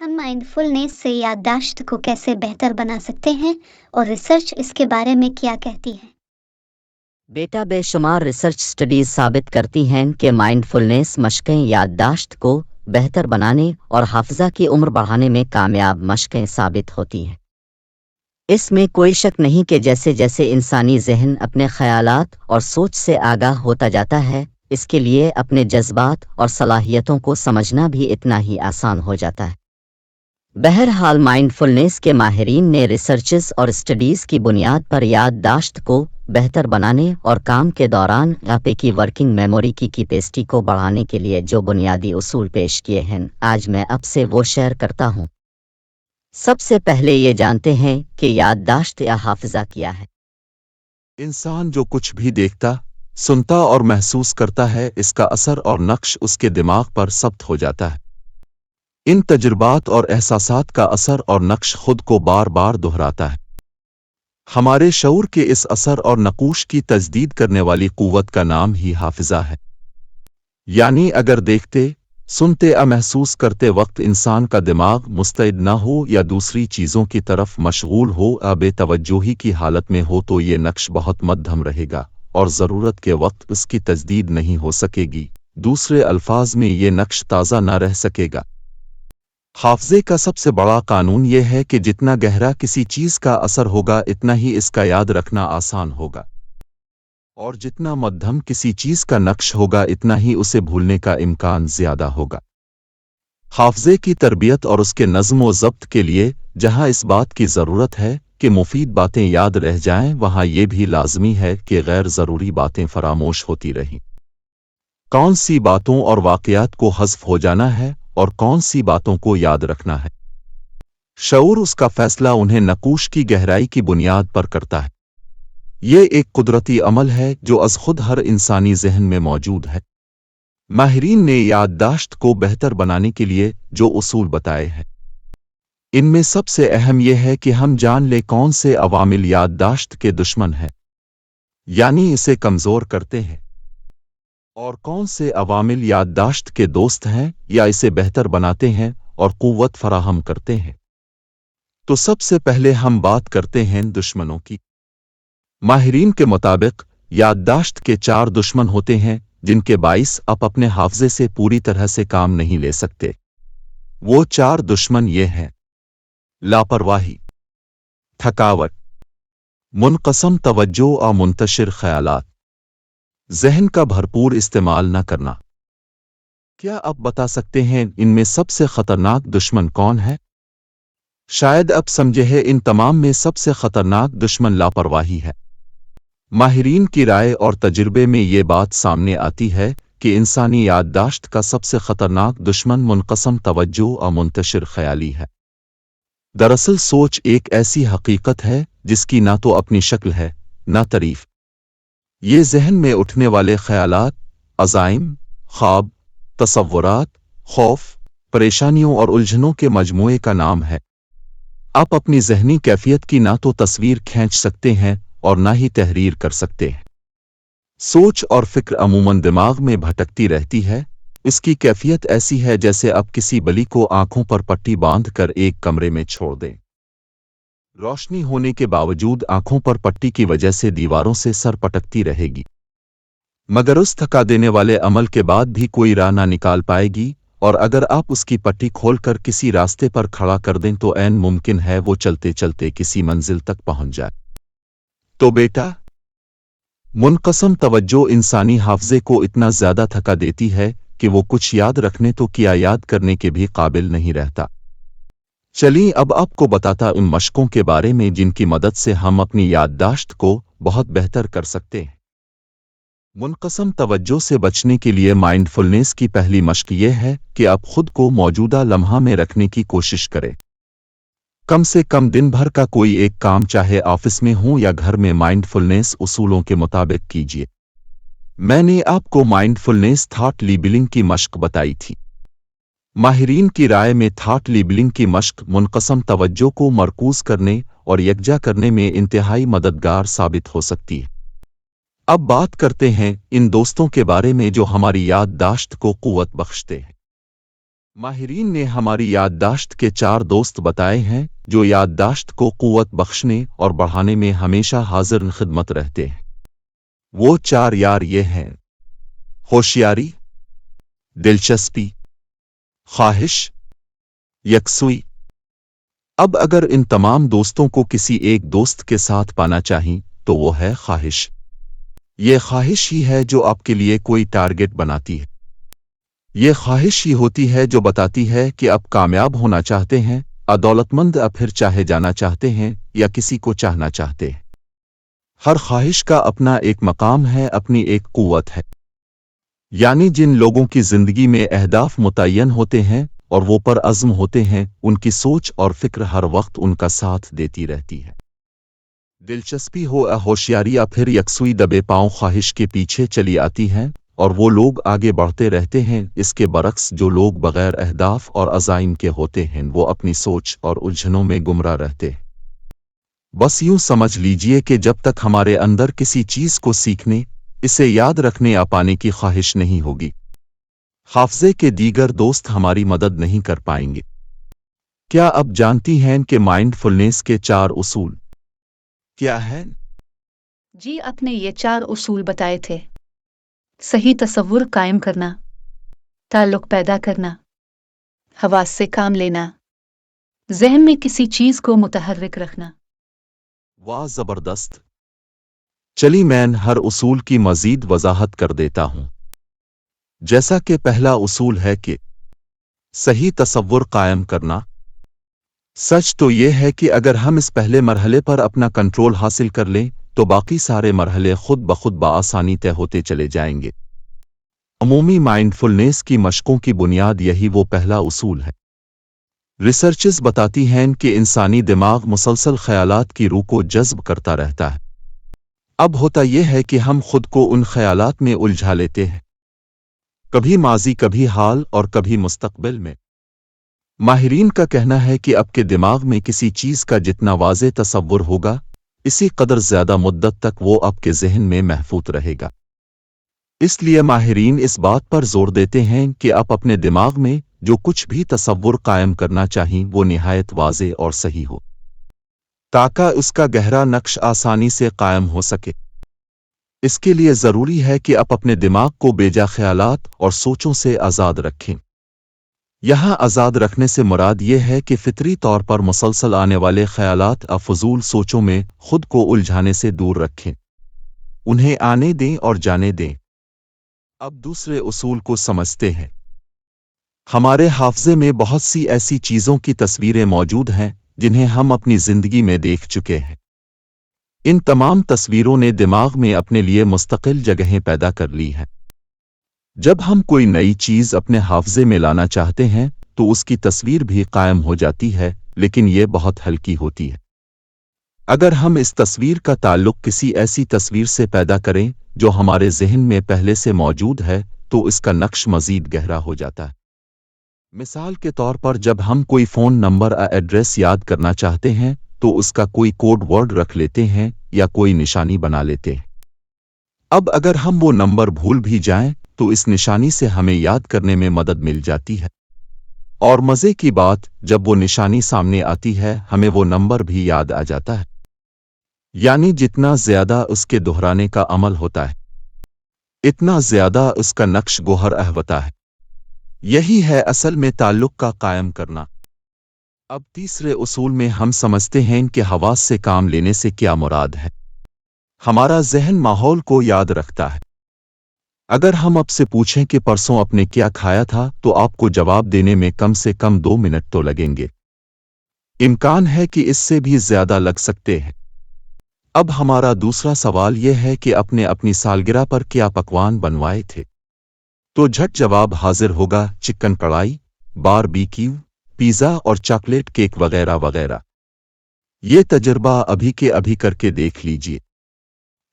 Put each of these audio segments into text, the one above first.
हम माइंडफुलनेस से याददाश्त को कैसे बेहतर बना सकते हैं और रिसर्च इसके बारे में क्या कहती है? बेटा, बेशुमार रिसर्च स्टडीज साबित करती हैं कि माइंडफुलनेस मशकें याददाश्त को बेहतर बनाने और हाफिजा की उम्र बढ़ाने में कामयाब मशकें साबित होती हैं। इसमें कोई शक नहीं कि जैसे जैसे इंसानी जहन अपने ख्यालात और सोच से आगाह होता जाता है, इसके लिए अपने जज्बात और सलाहियतों को समझना भी इतना ही आसान हो जाता है। बहरहाल, माइंडफुलनेस के माहिरीन ने रिसर्चेस और स्टडीज़ की बुनियाद पर याददाश्त को बेहतर बनाने और काम के दौरान आपे की वर्किंग मेमोरी की कैपेसिटी को बढ़ाने के लिए जो बुनियादी उसूल पेश किए हैं, आज मैं आपसे वो शेयर करता हूँ। सबसे पहले ये जानते हैं कि याददाश्त या हाफिजा क्या है। इंसान जो कुछ भी देखता, सुनता और महसूस करता है, इसका असर और नक्श उसके दिमाग पर सब्त हो जाता है। इन तजुर्बात और एहसासात का असर और नक्श खुद को बार बार दोहराता है। हमारे शऊर के इस असर और नकूश की तजदीद करने वाली कुव्वत का नाम ही हाफिजा है। यानी अगर देखते, सुनते या महसूस करते वक्त इंसान का दिमाग मुस्तैद न हो या दूसरी चीज़ों की तरफ मशगूल हो या बेतवज्जोही की हालत में हो, तो ये नक्श बहुत मध्यम रहेगा और ज़रूरत के वक्त उसकी तजदीद नहीं हो सकेगी। दूसरे अल्फाज में ये नक्श ताज़ा न रह सकेगा। हाफ़ज़े का सबसे बड़ा कानून यह है कि जितना गहरा किसी चीज़ का असर होगा, इतना ही इसका याद रखना आसान होगा, और जितना मध्यम किसी चीज़ का नक्श होगा, इतना ही उसे भूलने का इम्कान ज़्यादा होगा। हाफ़ज़े की तरबियत और उसके नज़्म व ज़ब्त के लिए जहाँ इस बात की ज़रूरत है कि मुफीद बातें याद रह जाएं, वहाँ ये भी लाज़मी है कि गैर ज़रूरी बातें फरामोश होती रहें। कौन सी बातों और वाक़यात को हज़्फ़ हो जाना है और कौन सी बातों को याद रखना है, शऊर उसका फ़ैसला उन्हें नकूश की गहराई की बुनियाद पर करता है। ये एक कुदरती अमल है जो अज़ खुद हर इंसानी जहन में मौजूद है। माहिरीन ने याददाश्त को बेहतर बनाने के लिए जो उसूल बताए हैं, इनमें सबसे अहम यह है कि हम जान लें कौन से अवामिल याददाश्त के दुश्मन हैं, यानी इसे कमज़ोर करते हैं, और कौन से अवामिल याददाश्त के दोस्त हैं या इसे बेहतर बनाते हैं और क़ुव्वत फराहम करते हैं। तो सबसे पहले हम बात करते हैं दुश्मनों की। माहिरीन के मुताबिक याददाश्त के 4 दुश्मन होते हैं जिनके बाइस आप अपने हाफ़ज़े से पूरी तरह से काम नहीं ले सकते। वो 4 दुश्मन ये हैं: लापरवाही, थकावट, मुनक़सम तवज्जो और मुंतशिर ख़यालात, ज़हन का भरपूर इस्तेमाल न करना। क्या आप बता सकते हैं इनमें सबसे ख़तरनाक दुश्मन कौन है? शायद अब समझे है, इन तमाम में सबसे ख़तरनाक दुश्मन लापरवाही है। माहिरीन की राय और तजुर्बे में ये बात सामने आती है कि इंसानी याददाश्त का सबसे ख़तरनाक दुश्मन मुनक़सम तवज्जो और मुंतशिर ख़याली है। दरअसल सोच एक ऐसी हकीकत है जिसकी ना तो अपनी शक्ल है ना तारीफ। ये जहन में उठने वाले ख़यालात, अज़ाइम, ख्वाब, तसव्वुरात, खौफ, परेशानियों और उलझनों के मजमूए का नाम है। आप अपनी ज़हनी कैफियत की ना तो तस्वीर खींच सकते हैं और ना ही तहरीर कर सकते हैं। सोच और फिक्र अमूमन दिमाग में भटकती रहती है। इसकी कैफियत ऐसी है जैसे आप किसी बली को आंखों पर पट्टी बांध कर एक कमरे में छोड़ दें। रोशनी होने के बावजूद आंखों पर पट्टी की वजह से दीवारों से सर पटकती रहेगी, मगर उस थका देने वाले अमल के बाद भी कोई राह ना निकाल पाएगी, और अगर आप उसकी पट्टी खोलकर किसी रास्ते पर खड़ा कर दें तो ऐन मुमकिन है वो चलते चलते किसी मंजिल तक पहुंच जाए। तो बेटा, मुनक़सम तवज्जो इंसानी हाफ़ज़े को इतना ज़्यादा थका देती है कि वो कुछ याद रखने तो क्या, याद करने के भी काबिल नहीं रहता। चलिए अब आपको बताता उन मशकों के बारे में जिनकी मदद से हम अपनी याददाश्त को बहुत बेहतर कर सकते हैं। मुनक़सम तवज्जो से बचने के लिए माइंडफुलनेस की पहली मश्क ये है कि आप खुद को मौजूदा लम्हा में रखने की कोशिश करें। कम से कम दिन भर का कोई एक काम, चाहे ऑफिस में हो या घर में, माइंडफुलनेस उसूलों के मुताबिक कीजिए। मैंने आपको माइंडफुलनेस थॉट लेबलिंग की मश्क बताई थी। माहिरीन की राय में थॉट लेबलिंग की मश्क मुनक़सम तवज्जो को मरकूज़ करने और यकजा करने में इंतहाई मददगार साबित हो सकती है। अब बात करते हैं इन दोस्तों के बारे में जो हमारी याददाश्त को क़ुव्वत बख्शते हैं। ماہرین نے ہماری یادداشت کے 4 دوست بتائے ہیں جو یادداشت کو قوت بخشنے اور بڑھانے میں ہمیشہ حاضر خدمت رہتے ہیں۔ وہ 4 یار یہ ہیں: ہوشیاری، دلچسپی، خواہش، یکسوئی۔ اب اگر ان تمام دوستوں کو کسی ایک دوست کے ساتھ پانا چاہیں تو وہ ہے خواہش۔ یہ خواہش ہی ہے جو آپ کے لیے کوئی ٹارگٹ بناتی ہے۔ یہ خواہش ہی ہوتی ہے جو بتاتی ہے کہ آپ کامیاب ہونا چاہتے ہیں، دولتمند پھر چاہے جانا چاہتے ہیں یا کسی کو چاہنا چاہتے ہیں۔ ہر خواہش کا اپنا ایک مقام ہے، اپنی ایک قوت ہے۔ یعنی جن لوگوں کی زندگی میں اہداف متعین ہوتے ہیں اور وہ پر عزم ہوتے ہیں، ان کی سوچ اور فکر ہر وقت ان کا ساتھ دیتی رہتی ہے۔ دلچسپی ہو یا ہوشیاری یا پھر یکسوئی، دبے پاؤں خواہش کے پیچھے چلی آتی ہیں اور وہ لوگ آگے بڑھتے رہتے ہیں۔ اس کے برعکس جو لوگ بغیر اہداف اور عزائم کے ہوتے ہیں وہ اپنی سوچ اور الجھنوں میں گمراہ رہتے ہیں۔ بس یوں سمجھ لیجئے کہ جب تک ہمارے اندر کسی چیز کو سیکھنے، اسے یاد رکھنے یا پانے کی خواہش نہیں ہوگی، حافظے کے دیگر دوست ہماری مدد نہیں کر پائیں گے۔ کیا اب جانتی ہیں کہ مائنڈ فلنس کے 4 اصول کیا ہیں؟ جی، آپ نے یہ 4 اصول بتائے تھے: صحیح تصور قائم کرنا، تعلق پیدا کرنا، حواس سے کام لینا، ذہن میں کسی چیز کو متحرک رکھنا۔ واہ، زبردست! چلی میں ہر اصول کی مزید وضاحت کر دیتا ہوں۔ جیسا کہ پہلا اصول ہے کہ صحیح تصور قائم کرنا۔ سچ تو یہ ہے کہ اگر ہم اس پہلے مرحلے پر اپنا کنٹرول حاصل کر لیں تو باقی سارے مرحلے خود بخود بآسانی طے ہوتے چلے جائیں گے۔ عمومی مائنڈ فلنس کی مشقوں کی بنیاد یہی وہ پہلا اصول ہے۔ ریسرچز بتاتی ہیں کہ انسانی دماغ مسلسل خیالات کی روح کو جذب کرتا رہتا ہے۔ اب ہوتا یہ ہے کہ ہم خود کو ان خیالات میں الجھا لیتے ہیں، کبھی ماضی، کبھی حال اور کبھی مستقبل میں۔ ماہرین کا کہنا ہے کہ آپ کے دماغ میں کسی چیز کا جتنا واضح تصور ہوگا، اسی قدر زیادہ مدت تک وہ آپ کے ذہن میں محفوظ رہے گا۔ اس لیے ماہرین اس بات پر زور دیتے ہیں کہ آپ اپنے دماغ میں جو کچھ بھی تصور قائم کرنا چاہیں وہ نہایت واضح اور صحیح ہو، تاکہ اس کا گہرا نقش آسانی سے قائم ہو سکے۔ اس کے لیے ضروری ہے کہ آپ اپنے دماغ کو بیجا خیالات اور سوچوں سے آزاد رکھیں۔ یہاں آزاد رکھنے سے مراد یہ ہے کہ فطری طور پر مسلسل آنے والے خیالات اور فضول سوچوں میں خود کو الجھانے سے دور رکھیں، انہیں آنے دیں اور جانے دیں۔ اب دوسرے اصول کو سمجھتے ہیں۔ ہمارے حافظے میں بہت سی ایسی چیزوں کی تصویریں موجود ہیں جنہیں ہم اپنی زندگی میں دیکھ چکے ہیں۔ ان تمام تصویروں نے دماغ میں اپنے لیے مستقل جگہیں پیدا کر لی ہیں۔ جب ہم کوئی نئی چیز اپنے حافظے میں لانا چاہتے ہیں تو اس کی تصویر بھی قائم ہو جاتی ہے، لیکن یہ بہت ہلکی ہوتی ہے۔ اگر ہم اس تصویر کا تعلق کسی ایسی تصویر سے پیدا کریں جو ہمارے ذہن میں پہلے سے موجود ہے تو اس کا نقش مزید گہرا ہو جاتا ہے۔ مثال کے طور پر جب ہم کوئی فون نمبر یا ایڈریس یاد کرنا چاہتے ہیں تو اس کا کوئی کوڈ ورڈ رکھ لیتے ہیں یا کوئی نشانی بنا لیتے ہیں۔ اب اگر ہم وہ نمبر بھول بھی جائیں تو اس نشانی سے ہمیں یاد کرنے میں مدد مل جاتی ہے، اور مزے کی بات، جب وہ نشانی سامنے آتی ہے ہمیں وہ نمبر بھی یاد آ جاتا ہے۔ یعنی جتنا زیادہ اس کے دہرانے کا عمل ہوتا ہے اتنا زیادہ اس کا نقش گوہر ہوتا ہے۔ یہی ہے اصل میں تعلق کا قائم کرنا۔ اب تیسرے اصول میں ہم سمجھتے ہیں کہ حواس سے کام لینے سے کیا مراد ہے۔ ہمارا ذہن ماحول کو یاد رکھتا ہے۔ اگر ہم آپ سے پوچھیں کہ پرسوں آپ نے کیا کھایا تھا تو آپ کو جواب دینے میں کم سے کم 2 منٹ تو لگیں گے، امکان ہے کہ اس سے بھی زیادہ لگ سکتے ہیں۔ اب ہمارا دوسرا سوال یہ ہے کہ آپ نے اپنی سالگرہ پر کیا پکوان بنوائے تھے؟ تو جھٹ جواب حاضر ہوگا: چکن کڑھائی، باربیکیو، پیزا اور چاکلیٹ کیک وغیرہ وغیرہ۔ یہ تجربہ ابھی کے ابھی کر کے دیکھ لیجئے۔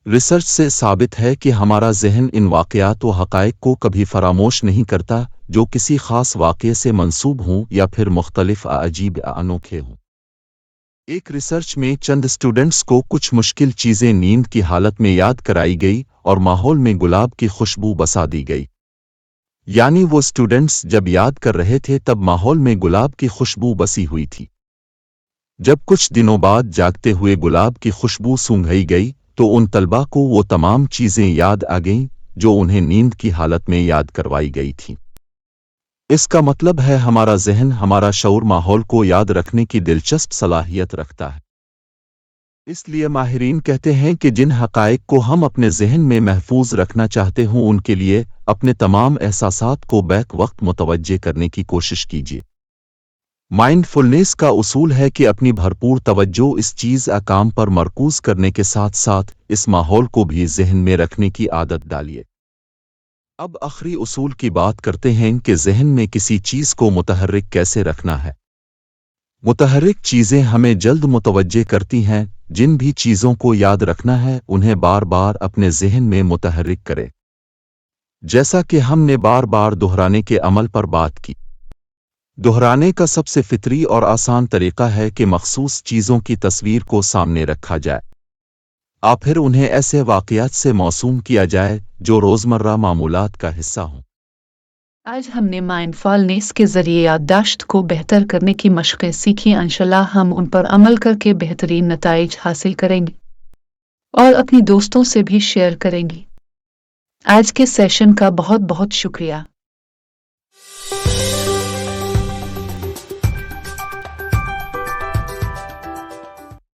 ریسرچ سے ثابت ہے کہ ہمارا ذہن ان واقعات و حقائق کو کبھی فراموش نہیں کرتا جو کسی خاص واقعے سے منسوب ہوں یا پھر مختلف عجیب انوکھے ہوں۔ ایک ریسرچ میں چند اسٹوڈنٹس کو کچھ مشکل چیزیں نیند کی حالت میں یاد کرائی گئی اور ماحول میں گلاب کی خوشبو بسا دی گئی۔ यानी वो स्टूडेंट्स जब याद कर रहे थे तब माहौल में गुलाब की खुशबू बसी हुई थी। जब कुछ दिनों बाद जागते हुए गुलाब की खुशबू सूंघी गई तो उन तलबा को वो तमाम चीज़ें याद आ गईं जो उन्हें नींद की हालत में याद करवाई गई थीं। इसका मतलब है हमारा ज़हन, हमारा शऊर माहौल को याद रखने की दिलचस्प सलाहियत रखता है। इसलिए माहिरीन कहते हैं कि जिन हक़ाइक़ को हम अपने ज़हन में महफूज रखना चाहते हों उनके लिए अपने तमाम एहसासात को बैक वक्त मुतवज्जे करने की कोशिश कीजिए। माइंडफुलनेस का उसूल है कि अपनी भरपूर तवज्जो इस चीज़ काम पर मरकूज़ करने के साथ साथ इस माहौल को भी ज़हन में रखने की आदत डालिए। अब आखिरी उसूल की बात करते हैं कि ज़हन में किसी चीज़ को मुतहर्रिक कैसे रखना है। मुतहर्रिक चीज़ें हमें जल्द मुतवज्जे करती हैं। जिन भी चीज़ों को याद रखना है उन्हें बार बार अपने ज़हन में मुतहर्रिक करें। जैसा कि हमने बार बार दोहराने के अमल पर बात की। दोहराने का सबसे फितरी और आसान तरीका है कि मखसूस चीज़ों की तस्वीर को सामने रखा जाए और फिर उन्हें ऐसे वाक़यात से मौसूम किया जाए जो रोज़मर्रा मामूलात का हिस्सा हों। आज हमने माइंडफुलनेस के ज़रिए याददाश्त को बेहतर करने की मशक़ें सीखी। इंशाल्लाह हम उन पर अमल करके बेहतरीन नताइज हासिल करेंगे और अपनी दोस्तों से भी शेयर करेंगे। आज के सेशन का बहुत बहुत शुक्रिया।